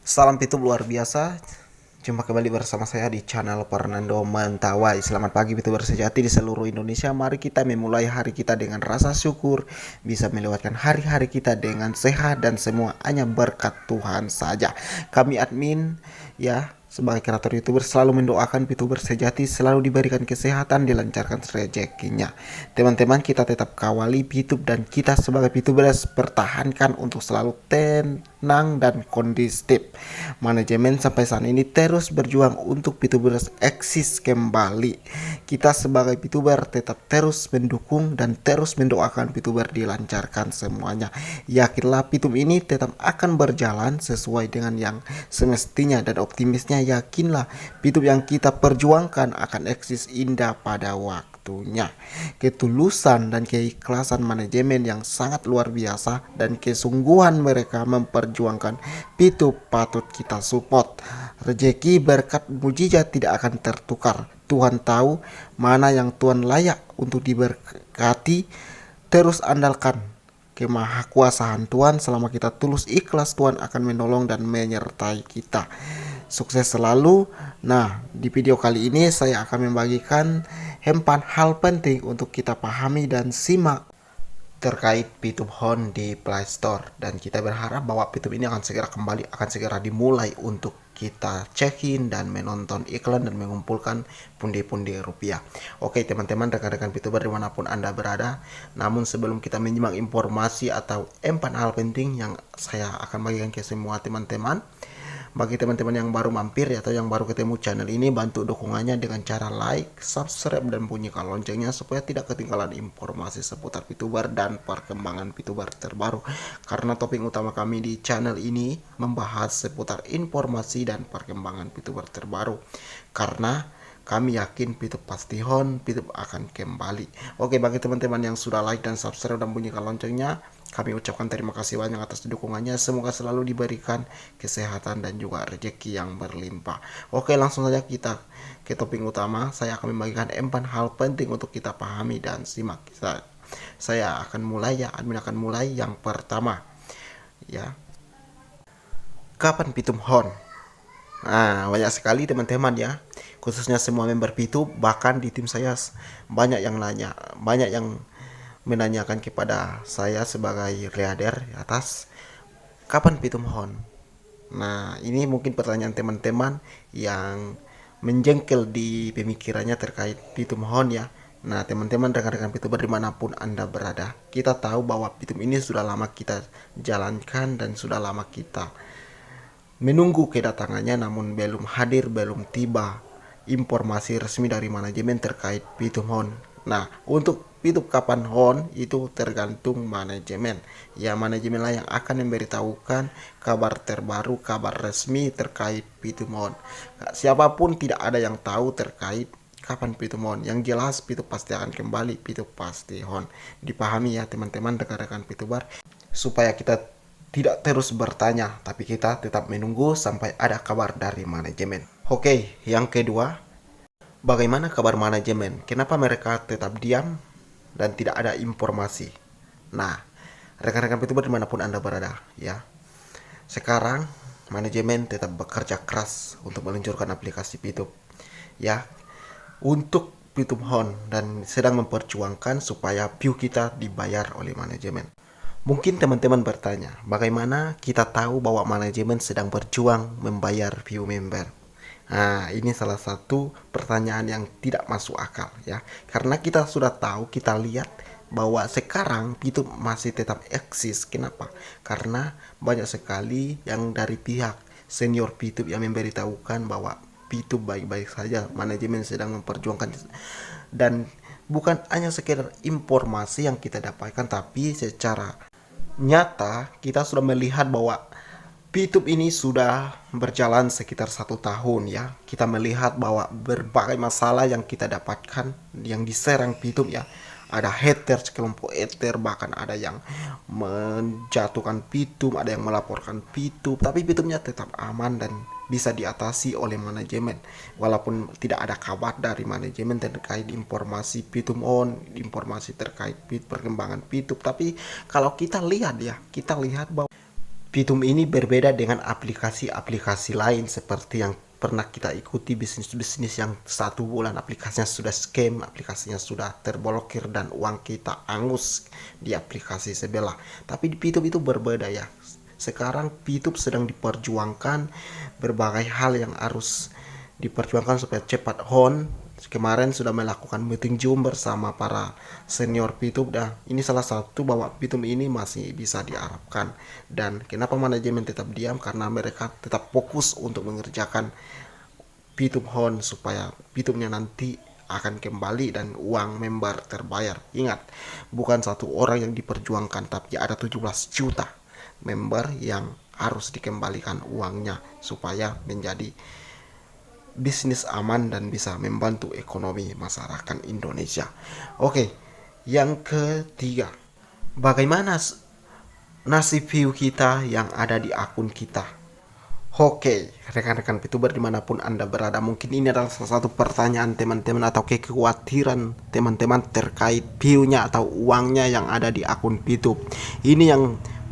Salam Pitu luar biasa. Jumpa kembali bersama saya di channel Fernando Mentawai. Selamat pagi Pitu bersejati di seluruh Indonesia. Mari kita memulai hari kita dengan rasa syukur, bisa melewatkan hari-hari kita dengan sehat dan semua hanya berkat Tuhan saja. Kami admin ya sebagai kreator YouTuber selalu mendoakan VTuber sejati selalu diberikan kesehatan, dilancarkan rezekinya. Teman-teman, kita tetap kawali VTube dan kita sebagai VTubers pertahankan untuk selalu tenang dan kondusif. Manajemen sampai saat ini terus berjuang untuk VTubers eksis kembali. Kita sebagai VTuber tetap terus mendukung dan terus mendoakan VTuber dilancarkan semuanya. Yakinlah VTube ini tetap akan berjalan sesuai dengan yang semestinya, dan optimisnya yakinlah VTube yang kita perjuangkan akan eksis indah pada waktunya. Ketulusan dan keikhlasan manajemen yang sangat luar biasa dan kesungguhan mereka memperjuangkan VTube patut kita support. Rezeki, berkat, mujizat tidak akan tertukar. Tuhan tahu mana yang Tuhan layak untuk diberkati. Terus andalkan kemahakuasaan Tuhan. Selama kita tulus ikhlas, Tuhan akan menolong dan menyertai kita. Sukses selalu. Nah, di video kali ini saya akan membagikan 4 hal penting untuk kita pahami dan simak terkait VTube Home di Play Store, dan kita berharap bahwa VTube ini akan segera kembali, akan segera dimulai untuk kita check-in dan menonton iklan dan mengumpulkan pundi-pundi rupiah. Oke teman-teman, rekan-rekan VTuber dimanapun Anda berada, namun sebelum kita menyimak informasi atau 4 hal penting yang saya akan bagikan ke semua teman-teman, bagi teman-teman yang baru mampir atau yang baru ketemu channel ini, bantu dukungannya dengan cara like, subscribe, dan bunyikan loncengnya supaya tidak ketinggalan informasi seputar VTuber dan perkembangan VTuber terbaru. Karena topik utama kami di channel ini membahas seputar informasi dan perkembangan VTuber terbaru. Karena kami yakin VTube pasti on, VTube akan kembali. Oke, bagi teman-teman yang sudah like dan subscribe dan bunyikan loncengnya, kami ucapkan terima kasih banyak atas dukungannya. Semoga selalu diberikan kesehatan dan juga rezeki yang berlimpah. Oke, langsung saja kita ke topik utama. Saya akan membagikan 4 hal penting untuk kita pahami dan simak. Saya akan mulai ya, admin akan mulai. Yang pertama ya, kapan VTube on? Nah, banyak sekali teman-teman ya, khususnya semua member VTube, bahkan di tim saya banyak yang nanya, banyak yang menanyakan kepada saya sebagai leader atas kapan VTube on. Nah, ini mungkin pertanyaan teman-teman yang menjengkel di pemikirannya terkait VTube on ya. Nah, teman-teman, rekan-rekan VTuber dimanapun Anda berada, kita tahu bahwa VTube ini sudah lama kita jalankan dan sudah lama kita menunggu kedatangannya, namun belum hadir, belum tiba informasi resmi dari manajemen terkait VTube on. Nah, untuk VTube kapan on itu tergantung manajemen. Ya, manajemen lah yang akan memberitahukan kabar terbaru, kabar resmi terkait VTube on. Siapapun tidak ada yang tahu terkait kapan VTube on. Yang jelas VTube pasti akan kembali, VTube pasti on. Dipahami ya teman-teman, rekan-rekan VTuber, supaya kita tidak terus bertanya, tapi kita tetap menunggu sampai ada kabar dari manajemen. Oke, yang kedua, bagaimana kabar manajemen? Kenapa mereka tetap diam dan tidak ada informasi? Nah, rekan-rekan VTuber dimanapun Anda berada ya, sekarang manajemen tetap bekerja keras untuk meluncurkan aplikasi VTube ya, untuk VTube on, dan sedang memperjuangkan supaya view kita dibayar oleh manajemen. Mungkin teman-teman bertanya, bagaimana kita tahu bahwa manajemen sedang berjuang membayar view member? Nah, ini salah satu pertanyaan yang tidak masuk akal ya. Karena kita sudah tahu, kita lihat bahwa sekarang VTube masih tetap eksis. Kenapa? Karena banyak sekali yang dari pihak senior VTube yang memberitahukan bahwa VTube baik-baik saja, manajemen sedang memperjuangkan. Dan bukan hanya sekedar informasi yang kita dapatkan, tapi secara nyata kita sudah melihat bahwa VTube ini sudah berjalan sekitar 1 tahun ya. Kita melihat bahwa berbagai masalah yang kita dapatkan yang diserang VTube ya. Ada haters, kelompok hater, bahkan ada yang menjatuhkan VTube, ada yang melaporkan VTube, tapi VTube-nya tetap aman dan bisa diatasi oleh manajemen. Walaupun tidak ada kabar dari manajemen terkait informasi VTube on, informasi terkait perkembangan VTube, tapi kalau kita lihat ya, kita lihat bahwa Pitum ini berbeda dengan aplikasi-aplikasi lain seperti yang pernah kita ikuti, bisnis-bisnis yang 1 bulan aplikasinya sudah scam, aplikasinya sudah terblokir dan uang kita angus di aplikasi sebelah. Tapi di Pitum itu berbeda ya. Sekarang Pitum sedang diperjuangkan berbagai hal yang harus diperjuangkan supaya cepat on. Kemarin sudah melakukan meeting Zoom bersama para senior Pitum, dan ini salah satu bahwa Pitum ini masih bisa diharapkan. Dan kenapa manajemen tetap diam? Karena mereka tetap fokus untuk mengerjakan Pitum Hon supaya Pitumnya nanti akan kembali dan uang member terbayar. Ingat, bukan 1 orang yang diperjuangkan, tapi ada 17 juta member yang harus dikembalikan uangnya supaya menjadi bisnis aman dan bisa membantu ekonomi masyarakat Indonesia. Oke, yang ketiga, bagaimana nasib view kita yang ada di akun kita? Oke, rekan-rekan VTuber dimanapun Anda berada, mungkin ini adalah salah satu pertanyaan teman-teman atau kekhawatiran teman-teman terkait view-nya atau uangnya yang ada di akun VTube. Ini yang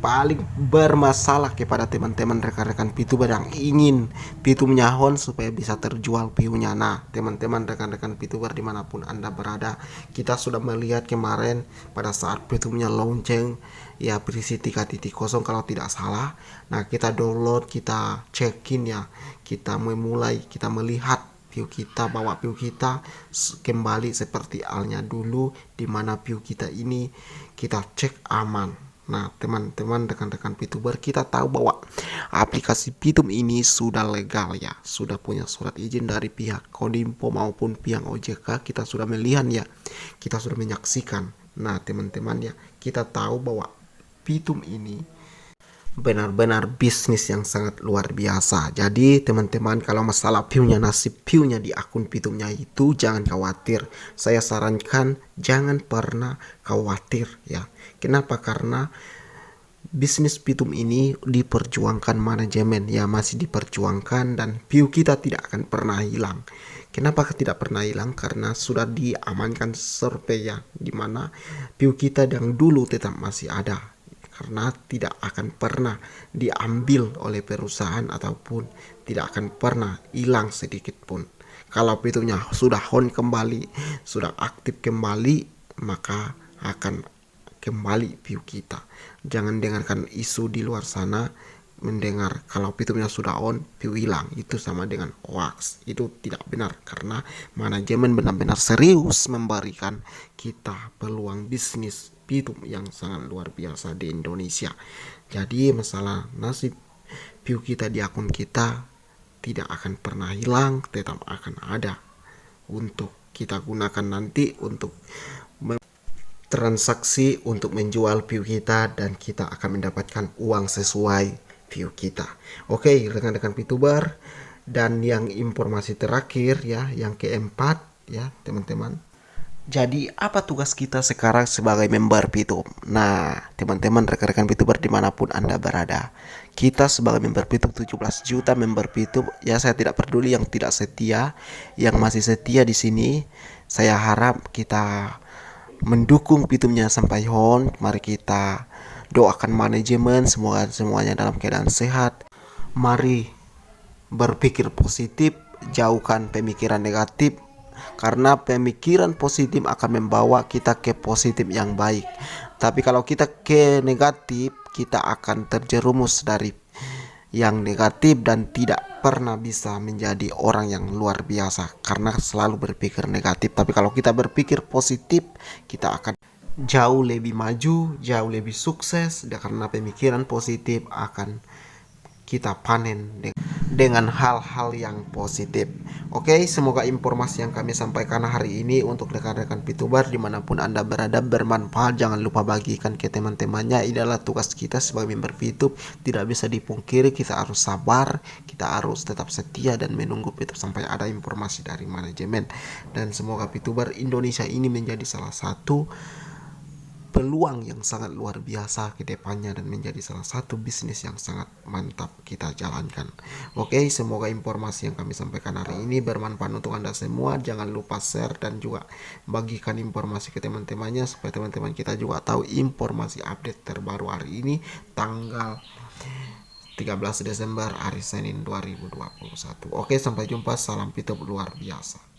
paling bermasalah kepada teman-teman rekan-rekan VTuber yang ingin VTube-nya on supaya bisa terjual view-nya. Nah, teman-teman rekan-rekan VTuber dimanapun Anda berada, kita sudah melihat kemarin pada saat VTube-nya launching ya, berisi 3.0 kalau tidak salah. Nah, kita download, kita check-in ya, kita memulai, kita melihat view kita, bahwa view kita kembali seperti halnya dulu, dimana view kita ini kita cek aman. Nah, teman-teman rekan-rekan VTuber, kita tahu bahwa aplikasi Pitum ini sudah legal ya, sudah punya surat izin dari pihak Kominfo maupun pihak OJK. Kita sudah melihat ya, kita sudah menyaksikan. Nah, teman-teman ya, kita tahu bahwa Pitum ini benar-benar bisnis yang sangat luar biasa. Jadi teman-teman, kalau masalah view-nya, nasib view-nya di akun Pitumnya itu jangan khawatir. Saya sarankan jangan pernah khawatir ya. Kenapa? Karena bisnis Pitum ini diperjuangkan manajemen ya, masih diperjuangkan, dan view kita tidak akan pernah hilang. Kenapa tidak pernah hilang? Karena sudah diamankan survei ya, dimana view kita yang dulu tetap masih ada, karena tidak akan pernah diambil oleh perusahaan ataupun tidak akan pernah hilang sedikit pun. Kalau Pitumnya sudah on kembali, sudah aktif kembali, maka akan kembali view kita. Jangan dengarkan isu di luar sana mendengar kalau Pitumnya sudah on, view hilang, itu sama dengan hoax. Itu tidak benar, karena manajemen benar-benar serius memberikan kita peluang bisnis Pitum yang sangat luar biasa di Indonesia. Jadi masalah nasib view kita di akun kita tidak akan pernah hilang, tetap akan ada untuk kita gunakan nanti untuk transaksi, untuk menjual view kita, dan kita akan mendapatkan uang sesuai view kita. Oke, rekan-rekan VTuber, dan yang informasi terakhir ya, yang keempat ya teman-teman. Jadi apa tugas kita sekarang sebagai member Pitum? Nah, teman-teman rekan-rekan VTuber dimanapun Anda berada, kita sebagai member Pitum 17 juta member Pitum ya, saya tidak peduli yang tidak setia, yang masih setia di sini, saya harap kita mendukung Pitumnya sampai on. Mari kita doakan manajemen semoga semuanya dalam keadaan sehat. Mari berpikir positif, jauhkan pemikiran negatif, karena pemikiran positif akan membawa kita ke positif yang baik. Tapi kalau kita ke negatif, kita akan terjerumus dari yang negatif dan tidak pernah bisa menjadi orang yang luar biasa karena selalu berpikir negatif. Tapi kalau kita berpikir positif, kita akan jauh lebih maju, jauh lebih sukses, karena pemikiran positif akan kita panen dengan hal-hal yang positif. Oke, semoga informasi yang kami sampaikan hari ini untuk rekan-rekan VTuber dimanapun Anda berada bermanfaat. Jangan lupa bagikan ke teman-temannya. Ini adalah tugas kita sebagai member VTube. Tidak bisa dipungkiri, kita harus sabar, kita harus tetap setia dan menunggu VTube sampai ada informasi dari manajemen. Dan semoga VTuber Indonesia ini menjadi salah satu peluang yang sangat luar biasa ke depannya dan menjadi salah satu bisnis yang sangat mantap kita jalankan. Oke, semoga informasi yang kami sampaikan hari ini bermanfaat untuk Anda semua. Jangan lupa share dan juga bagikan informasi ke teman-temannya supaya teman-teman kita juga tahu informasi update terbaru hari ini tanggal 13 Desember hari Senin 2021. Oke, sampai jumpa. Salam Pitup luar biasa.